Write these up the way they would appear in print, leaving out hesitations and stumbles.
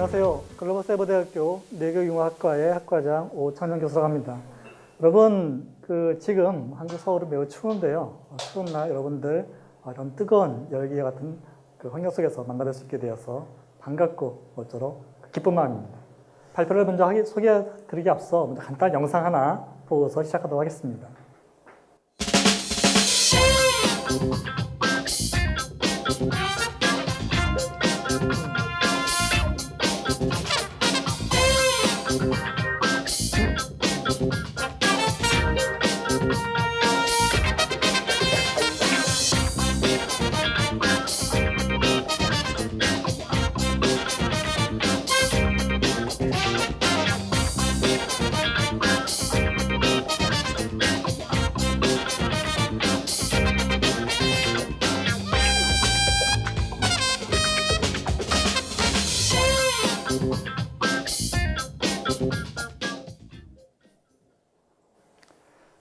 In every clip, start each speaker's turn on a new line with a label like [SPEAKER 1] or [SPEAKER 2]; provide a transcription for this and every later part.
[SPEAKER 1] 안녕하세요. 글로벌사이버대학교 내교융합학과의 학과장 오창현 교수라고 합니다. 여러분, 지금 한국 서울은 매우 추운데요. 추운 날 여러분들 이런 뜨거운 열기와 같은 환경 속에서 만나뵐 수 있게 되어서 반갑고 모쪼록 기쁜 마음입니다. 발표를 먼저 소개해드리기 앞서 먼저 간단한 영상 하나 보고서 시작하도록 하겠습니다.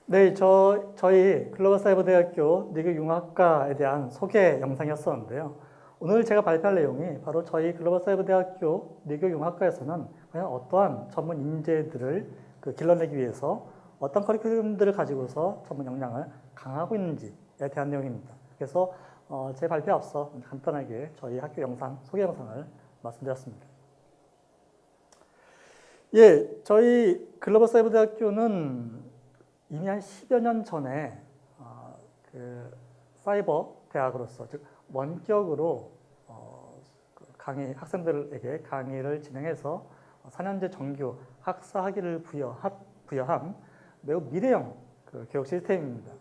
[SPEAKER 1] 네, 저희 글로벌사이버대학교 내교융합학과에 대한 소개 영상이었었는데요. 오늘 제가 발표할 내용이 바로 저희 글로벌사이버대학교 내교융합학과에서는 과연 어떠한 전문 인재들을 길러내기 위해서 어떤 커리큘럼들을 가지고서 전문 역량을 강화하고 있는지에 대한 내용입니다. 그래서 제 발표에 앞서 간단하게 저희 학교 소개 영상을 말씀드렸습니다. 예, 저희 글로벌사이버대학교는 이미 한 10여 년 전에 사이버 대학으로서, 즉 원격으로 학생들에게 강의를 진행해서 4년제 정규 학사 학위를 부여한 매우 미래형 교육 시스템입니다.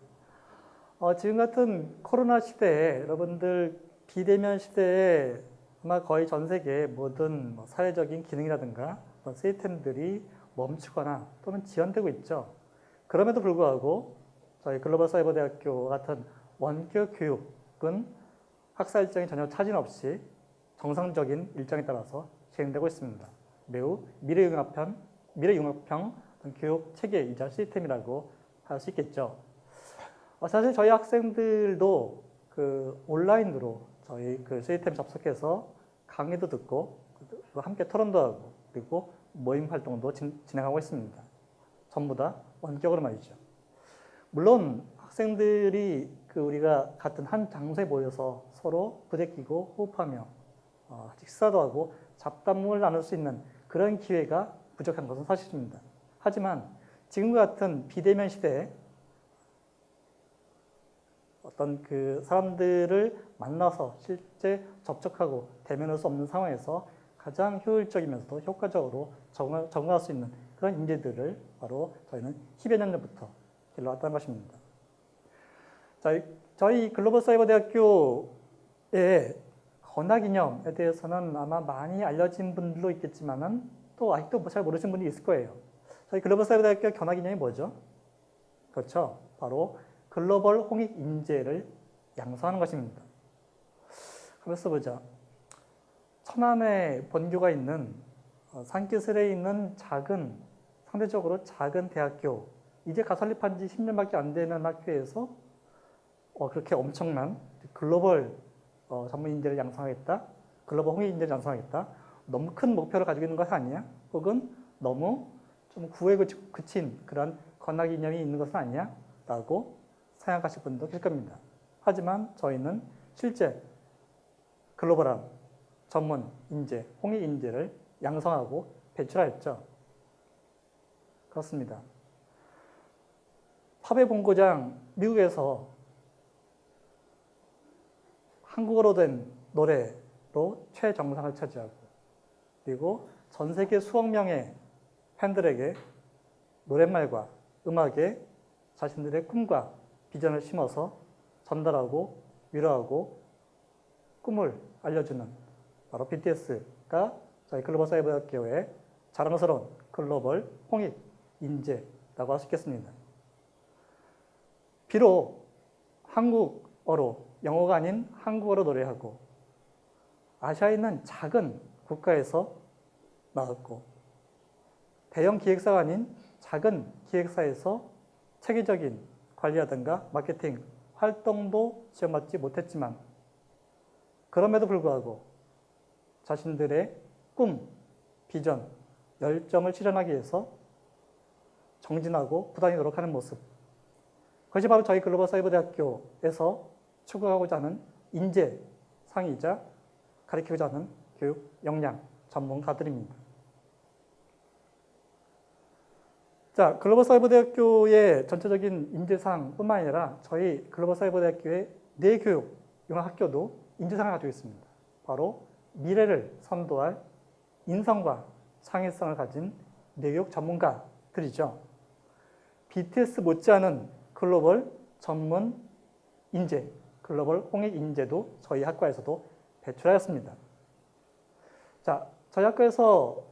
[SPEAKER 1] 지금 같은 코로나 시대에 여러분들 비대면 시대에 아마 거의 전 세계 모든 사회적인 기능이라든가 시스템들이 멈추거나 또는 지연되고 있죠. 그럼에도 불구하고 저희 글로벌사이버대학교 같은 원격 교육은 학사 일정이 전혀 차질 없이 정상적인 일정에 따라서 진행되고 있습니다. 매우 미래융합형 교육 체계이자 시스템이라고 할 수 있겠죠. 사실 저희 학생들도 온라인으로 저희 시스템 접속해서 강의도 듣고 함께 토론도 하고 그리고 모임 활동도 진행하고 있습니다. 전부 다 원격으로 말이죠. 물론 학생들이 우리가 같은 한 장소에 모여서 서로 부대끼고 호흡하며 식사도 하고 잡담을 나눌 수 있는 그런 기회가 부족한 것은 사실입니다. 하지만 지금과 같은 비대면 시대에 어떤 사람들을 만나서 실제 접촉하고 대면할 수 없는 상황에서 가장 효율적이면서도 효과적으로 적응할 수 있는 그런 인재들을 바로 저희는 10여 년 전부터 길러왔다는 것입니다. 저희 글로벌사이버대학교의 건화기념에 대해서는 아마 많이 알려진 분들도 있겠지만은 또 아직도 잘 모르시는 분이 있을 거예요. 저희 글로벌사이버대학교 건화기념이 뭐죠? 그렇죠. 바로 글로벌 홍익 인재를 양성하는 것입니다. 그래서 보자. 천안에 본교가 있는 산기슭에 있는 상대적으로 작은 대학교, 이제 설립한 지 10년밖에 안 되는 학교에서 그렇게 엄청난 글로벌 전문 인재를 양성하겠다, 글로벌 홍익 인재를 양성하겠다, 너무 큰 목표를 가지고 있는 것이 아니야? 혹은 너무 좀 구애에 그친 그런 건학 이념이 있는 것은 아니야? 라고 생각하실 분도 계실 겁니다. 하지만 저희는 실제 글로벌한 전문 인재, 홍익 인재를 양성하고 배출하였죠. 그렇습니다. 팝의 본고장 미국에서 한국어로 된 노래로 최정상을 차지하고 그리고 전 세계 수억 명의 팬들에게 노랫말과 음악에 자신들의 꿈과 비전을 심어서 전달하고 위로하고 꿈을 알려주는 바로 BTS가 저희 글로벌사이버대학교의 자랑스러운 글로벌 홍익 인재라고 할 수 있겠습니다. 비록 한국어로, 영어가 아닌 한국어로 노래하고 아시아에 있는 작은 국가에서 나왔고 대형 기획사가 아닌 작은 기획사에서 체계적인 관리라든가 마케팅 활동도 지원받지 못했지만 그럼에도 불구하고 자신들의 꿈, 비전, 열정을 실현하기 위해서 정진하고 부단히 노력하는 모습. 그것이 바로 저희 글로벌 사이버 대학교에서 추구하고자 하는 인재상이자 가르치고자 하는 교육 역량 전문가들입니다. 자, 글로벌 사이버 대학교의 전체적인 인재상뿐만 아니라 저희 글로벌 사이버 대학교의 내교육 융합학교도 인재상을 가지고 있습니다. 바로 미래를 선도할 인성과 창의성을 가진 내교육 전문가들이죠. BTS 못지않은 글로벌 전문 인재, 글로벌 홍익 인재도 저희 학과에서도 배출하였습니다. 자, 저희 학교에서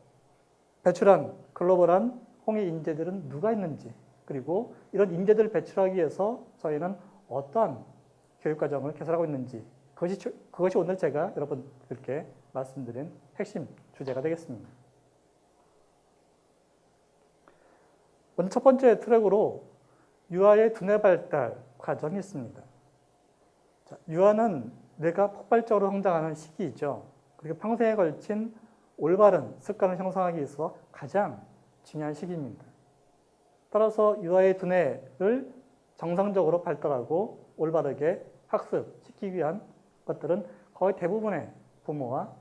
[SPEAKER 1] 배출한 글로벌한 홍익 인재들은 누가 있는지, 그리고 이런 인재들을 배출하기 위해서 저희는 어떠한 교육과정을 개설하고 있는지, 그것이 오늘 제가 여러분들께 말씀드린 핵심 주제가 되겠습니다. 먼저 첫 번째 트랙으로 유아의 두뇌 발달 과정이 있습니다. 자, 유아는 뇌가 폭발적으로 성장하는 시기이죠. 그리고 평생에 걸친 올바른 습관을 형성하기 위해서 가장 중요한 시기입니다. 따라서 유아의 두뇌를 정상적으로 발달하고 올바르게 학습시키기 위한 것들은 거의 대부분의 부모와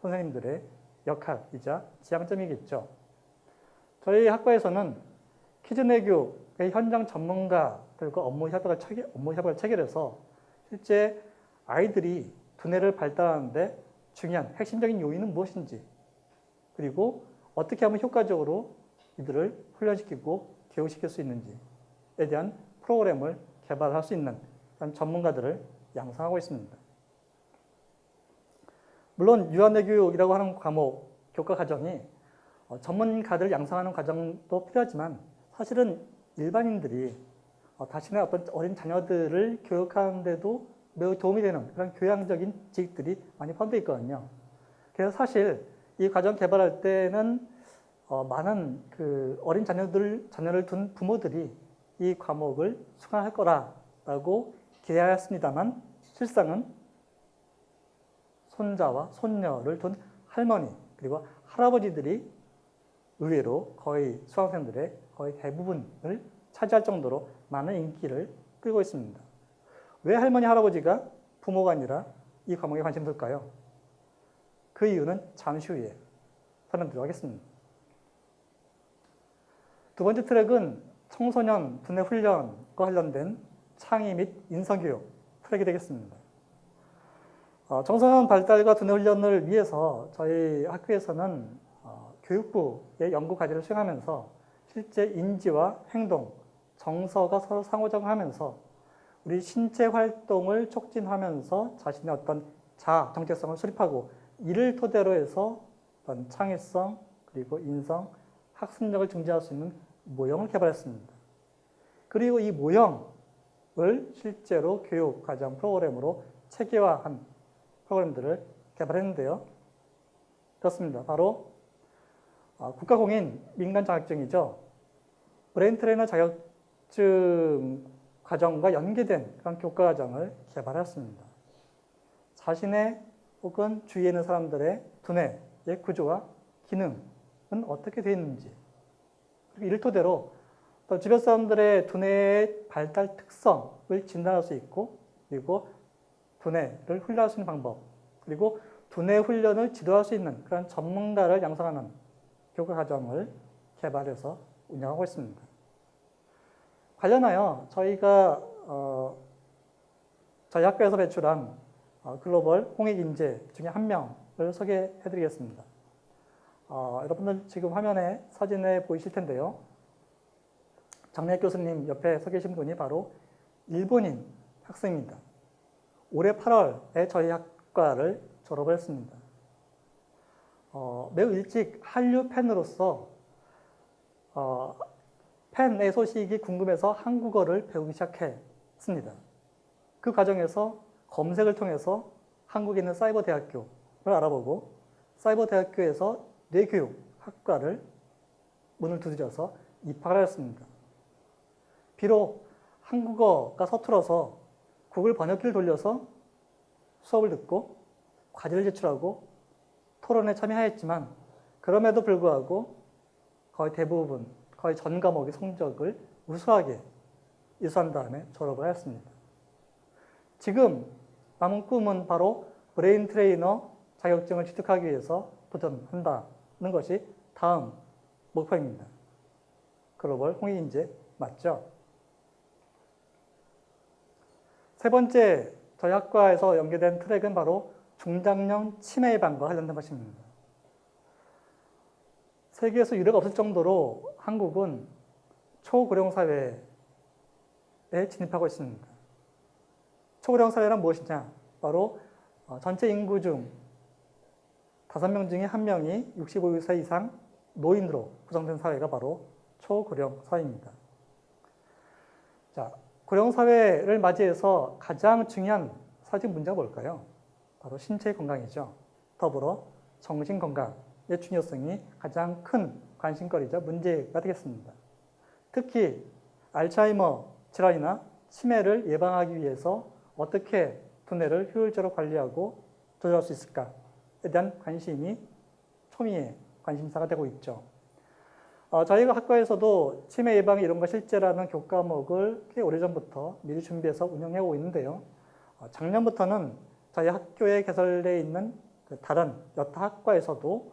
[SPEAKER 1] 선생님들의 역할이자 지향점이겠죠. 저희 학과에서는 키즈내교의 현장 전문가들과 업무 협약을 체결해서 실제 아이들이 두뇌를 발달하는데 중요한 핵심적인 요인은 무엇인지, 그리고 어떻게 하면 효과적으로 이들을 훈련시키고 교육시킬 수 있는지에 대한 프로그램을 개발할 수 있는 그런 전문가들을 양성하고 있습니다. 물론 유아내교육이라고 하는 과목, 교과 과정이 전문가들을 양성하는 과정도 필요하지만 사실은 일반인들이 자신의 어떤 어린 자녀들을 교육하는 데도 매우 도움이 되는 그런 교양적인 지식들이 많이 포함되어 있거든요. 그래서 사실 이 과정 개발할 때는 많은 그 어린 자녀를 둔 부모들이 이 과목을 수강할 거라고 기대하였습니다만 실상은 손자와 손녀를 둔 할머니 그리고 할아버지들이 의외로 거의 수강생들의 거의 대부분을 차지할 정도로 많은 인기를 끌고 있습니다. 왜 할머니, 할아버지가 부모가 아니라 이 과목에 관심이 있을까요? 그 이유는 잠시 후에 설명드리도록 하겠습니다. 두 번째 트랙은 청소년 두뇌 훈련과 관련된 창의 및 인성교육 트랙이 되겠습니다. 청소년 발달과 두뇌 훈련을 위해서 저희 학교에서는 교육부의 연구 과제를 수행하면서 실제 인지와 행동, 정서가 서로 상호작용하면서 우리 신체 활동을 촉진하면서 자신의 어떤 자아, 정체성을 수립하고 이를 토대로 해서 어떤 창의성 그리고 인성, 학습력을 증진할 수 있는 모형을 개발했습니다. 그리고 이 모형을 실제로 교육 과정 프로그램으로 체계화한 프로그램들을 개발했는데요. 그렇습니다. 바로 국가공인 민간 자격증이죠. 브레인 트레이너 자격증 과정과 연계된 그런 교과 과정을 개발했습니다. 자신의 혹은 주위에 있는 사람들의 두뇌의 구조와 기능은 어떻게 되어 있는지, 그리고 이를 토대로 또 주변 사람들의 두뇌의 발달 특성을 진단할 수 있고, 그리고 두뇌를 훈련할 수 있는 방법, 그리고 두뇌 훈련을 지도할 수 있는 그런 전문가를 양성하는 교과 과정을 개발해서 운영하고 있습니다. 관련하여 저희가 저희 학교에서 배출한 글로벌 홍익 인재 중에 한 명을 소개해드리겠습니다. 여러분들 지금 화면에 사진에 보이실 텐데요. 장례 교수님 옆에 서 계신 분이 바로 일본인 학생입니다. 올해 8월에 저희 학과를 졸업을 했습니다. 매우 일찍 한류 팬으로서 팬의 소식이 궁금해서 한국어를 배우기 시작했습니다. 그 과정에서 검색을 통해서 한국에 있는 사이버 대학교를 알아보고 사이버 대학교에서 뇌교육 학과를 문을 두드려서 입학을 하였습니다. 비록 한국어가 서툴어서 구글 번역기를 돌려서 수업을 듣고 과제를 제출하고 토론에 참여하였지만 그럼에도 불구하고 거의 대부분, 거의 전 과목의 성적을 우수하게 이수한 다음에 졸업을 하였습니다. 지금 남은 꿈은 바로 브레인 트레이너 자격증을 취득하기 위해서 도전한다는 것이 다음 목표입니다. 글로벌 홍익인재 맞죠? 세 번째 저희 학과에서 연계된 트랙은 바로 중장년 치매 예방과 관련된 것입니다. 세계에서 유례가 없을 정도로 한국은 초고령 사회에 진입하고 있습니다. 초고령 사회란 무엇이냐? 바로 전체 인구 중 5명 중에 1명이 65세 이상 노인으로 구성된 사회가 바로 초고령 사회입니다. 자, 고령 사회를 맞이해서 가장 중요한 사회적 문제가 뭘까요? 바로 신체 건강이죠. 더불어 정신 건강의 중요성이 가장 큰 관심거리자 문제가 되겠습니다. 특히 알츠하이머 질환이나 치매를 예방하기 위해서 어떻게 두뇌를 효율적으로 관리하고 조절할 수 있을까에 대한 관심이 초미의 관심사가 되고 있죠. 저희가 학과에서도 치매 예방이 이런 거 실제라는 교과목을 꽤 오래전부터 미리 준비해서 운영해오고 있는데요. 작년부터는 저희 학교에 개설되어 있는 다른 여타 학과에서도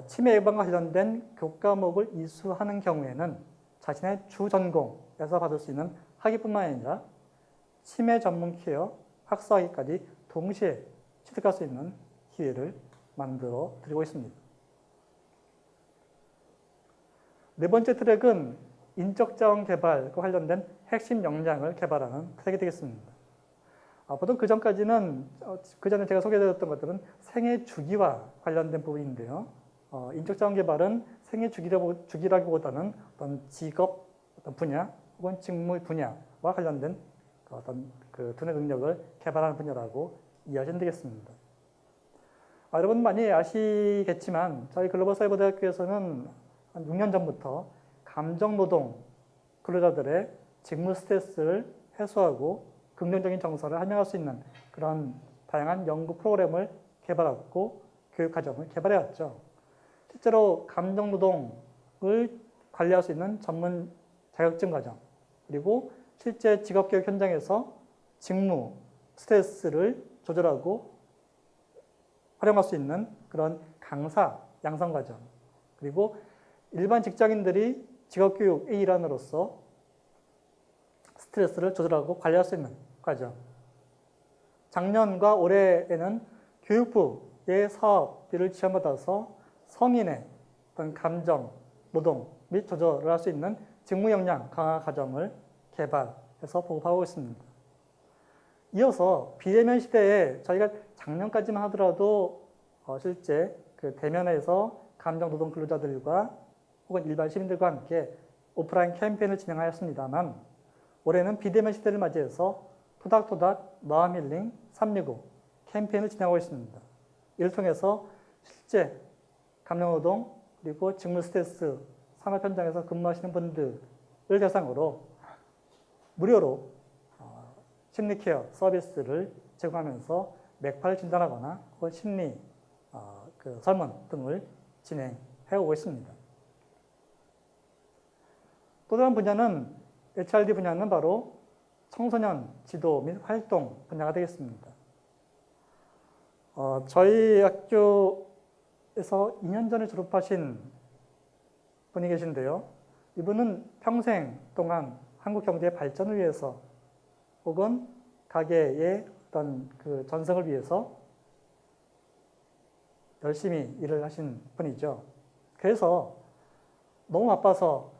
[SPEAKER 1] 치매 예방과 관련된 교과목을 이수하는 경우에는 자신의 주 전공에서 받을 수 있는 학위뿐만 아니라 치매 전문 케어 학사학위까지 동시에 취득할 수 있는 기회를 만들어 드리고 있습니다. 네 번째 트랙은 인적 자원 개발과 관련된 핵심 역량을 개발하는 트랙이 되겠습니다. 보통 그 전까지는 그 전에 제가 소개해드렸던 것들은 생애 주기와 관련된 부분인데요. 인적 자원 개발은 생애 주기라기보다는 어떤 직업, 어떤 분야 혹은 직무 분야와 관련된 어떤 그 두뇌 능력을 개발하는 분야라고 이해하시면 되겠습니다. 여러분 많이 아시겠지만 저희 글로벌 사이버 대학교에서는 한 6년 전부터 감정노동 근로자들의 직무 스트레스를 해소하고 긍정적인 정서를 함양할 수 있는 그런 다양한 연구 프로그램을 개발하고 교육 과정을 개발해왔죠. 실제로 감정노동을 관리할 수 있는 전문 자격증 과정, 그리고 실제 직업교육 현장에서 직무 스트레스를 조절하고 활용할 수 있는 그런 강사 양성 과정, 그리고 일반 직장인들이 직업교육의 일환으로서 스트레스를 조절하고 관리할 수 있는 과정. 작년과 올해에는 교육부의 사업비를 지원받아서 성인의 어떤 감정, 노동 및 조절을 할 수 있는 직무 역량 강화 과정을 개발해서 보급하고 있습니다. 이어서 비대면 시대에 저희가 작년까지만 하더라도 실제 그 대면에서 감정 노동 근로자들과 혹은 일반 시민들과 함께 오프라인 캠페인을 진행하였습니다만 올해는 비대면 시대를 맞이해서 토닥토닥 마음 힐링 365 캠페인을 진행하고 있습니다. 이를 통해서 실제 감정 노동 그리고 직무 스트레스 산업 현장에서 근무하시는 분들을 대상으로 무료로 심리 케어 서비스를 제공하면서 맥파를 진단하거나 혹은 심리 설문 등을 진행해 오고 있습니다. 또 다른 분야는 HRD 분야는 바로 청소년 지도 및 활동 분야가 되겠습니다. 저희 학교에서 2년 전에 졸업하신 분이 계신데요. 이분은 평생 동안 한국 경제의 발전을 위해서 혹은 가게의 어떤 그 전성을 위해서 열심히 일을 하신 분이죠. 그래서 너무 바빠서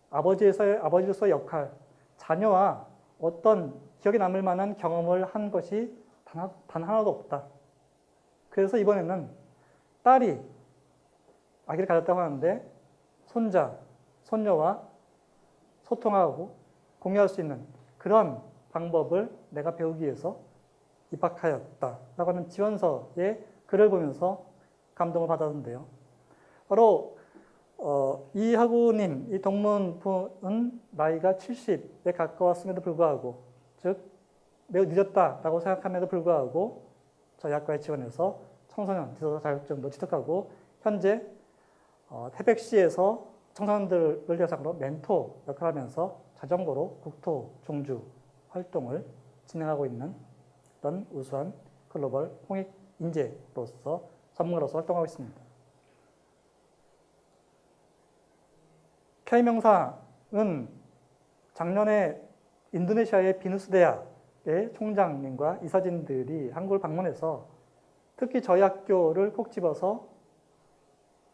[SPEAKER 1] 아버지로서의 역할, 자녀와 어떤 기억에 남을 만한 경험을 한 것이 단 하나도 없다. 그래서 이번에는 딸이 아기를 가졌다고 하는데 손자, 손녀와 소통하고 공유할 수 있는 그런 방법을 내가 배우기 위해서 입학하였다라고 하는 지원서의 글을 보면서 감동을 받았는데요. 바로 이 학우님, 이 동문분은 나이가 70에 가까웠음에도 불구하고, 즉 매우 늦었다라고 생각함에도 불구하고 저희 학과에 지원해서 청소년 지도사 자격증도 취득하고 현재 태백시에서 청소년들을 대상으로 멘토 역할을 하면서 자전거로 국토 종주 활동을 진행하고 있는 어떤 우수한 글로벌 홍익 인재로서 전문가로서 활동하고 있습니다. K명상은 작년에 인도네시아의 비누스 대학의 총장님과 이사진들이 한국을 방문해서 특히 저희 학교를 콕 집어서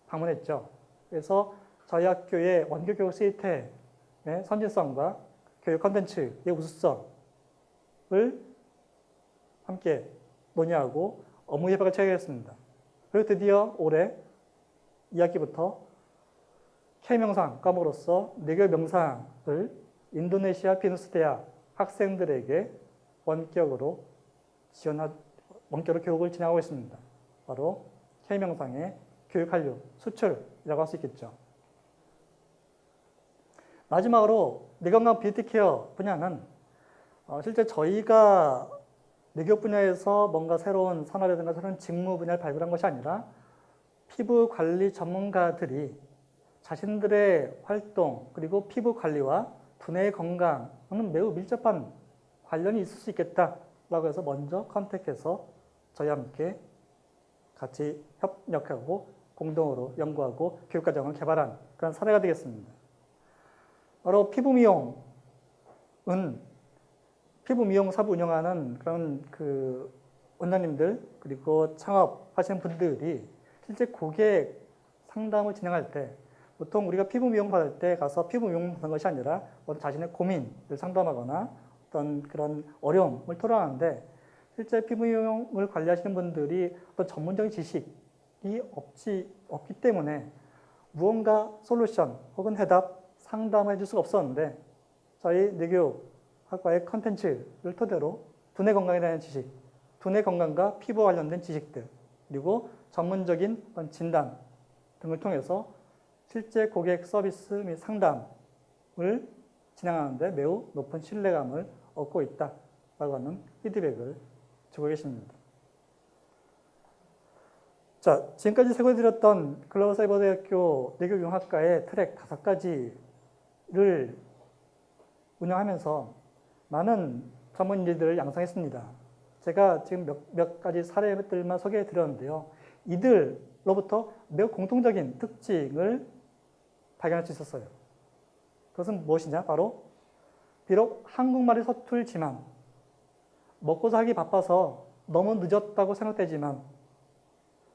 [SPEAKER 1] 방문했죠. 그래서 저희 학교의 원격 교육 시스템의 선진성과 교육 콘텐츠의 우수성을 함께 논의하고 업무 협약을 체결했습니다. 그리고 드디어 올해 2학기부터 K명상 과목으로서 내교 명상을 인도네시아 비누스 대학 학생들에게 원격으로 교육을 진행하고 있습니다. 바로 K명상의 교육 한류 수출이라고 할 수 있겠죠. 마지막으로 뇌건강 뷰티 케어 분야는 실제 저희가 뇌교육 분야에서 뭔가 새로운 산업이라든가 새로운 직무 분야를 발굴한 것이 아니라 피부 관리 전문가들이 자신들의 활동 그리고 피부 관리와 두뇌의 건강은 매우 밀접한 관련이 있을 수 있겠다라고 해서 먼저 컨택해서 저희와 함께 같이 협력하고 공동으로 연구하고 교육과정을 개발한 그런 사례가 되겠습니다. 바로 피부 미용은 피부 미용 사업을 운영하는 그런 원장님들 그리고 창업하시는 분들이 실제 고객 상담을 진행할 때 보통 우리가 피부 미용 받을 때 가서 피부 미용 받는 것이 아니라 자신의 고민을 상담하거나 어떤 그런 어려움을 토로하는데 실제 피부 미용을 관리하시는 분들이 어떤 전문적인 지식이 없기 때문에 무언가 솔루션 혹은 해답, 상담을 해줄 수가 없었는데 저희 뇌교육학과의 컨텐츠를 토대로 두뇌 건강에 대한 지식, 두뇌 건강과 피부와 관련된 지식들 그리고 전문적인 진단 등을 통해서 실제 고객 서비스 및 상담을 진행하는데 매우 높은 신뢰감을 얻고 있다라고 하는 피드백을 주고 계십니다. 자, 지금까지 소개해드렸던 글로벌 사이버대학교 뇌교육학과의 트랙 5가지를 운영하면서 많은 전문 인재들을 양성했습니다. 제가 지금 몇 가지 사례들만 소개해드렸는데요. 이들로부터 매우 공통적인 특징을 발견할 수 있었어요. 그것은 무엇이냐? 바로 비록 한국말이 서툴지만 먹고 살기 바빠서 너무 늦었다고 생각되지만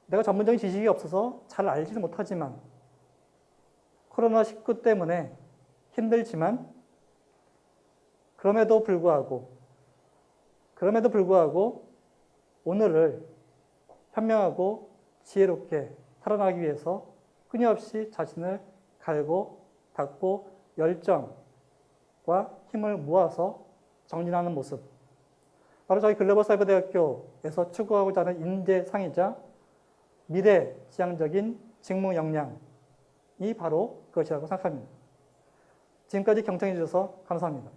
[SPEAKER 1] 내가 전문적인 지식이 없어서 잘 알지는 못하지만 코로나19 때문에 힘들지만 그럼에도 불구하고 오늘을 현명하고 지혜롭게 살아나기 위해서 끊임없이 자신을 갈고 닦고 열정과 힘을 모아서 정진하는 모습. 바로 저희 글로벌 사이버 대학교에서 추구하고자 하는 인재상이자 미래 지향적인 직무 역량이 바로 그것이라고 생각합니다. 지금까지 경청해 주셔서 감사합니다.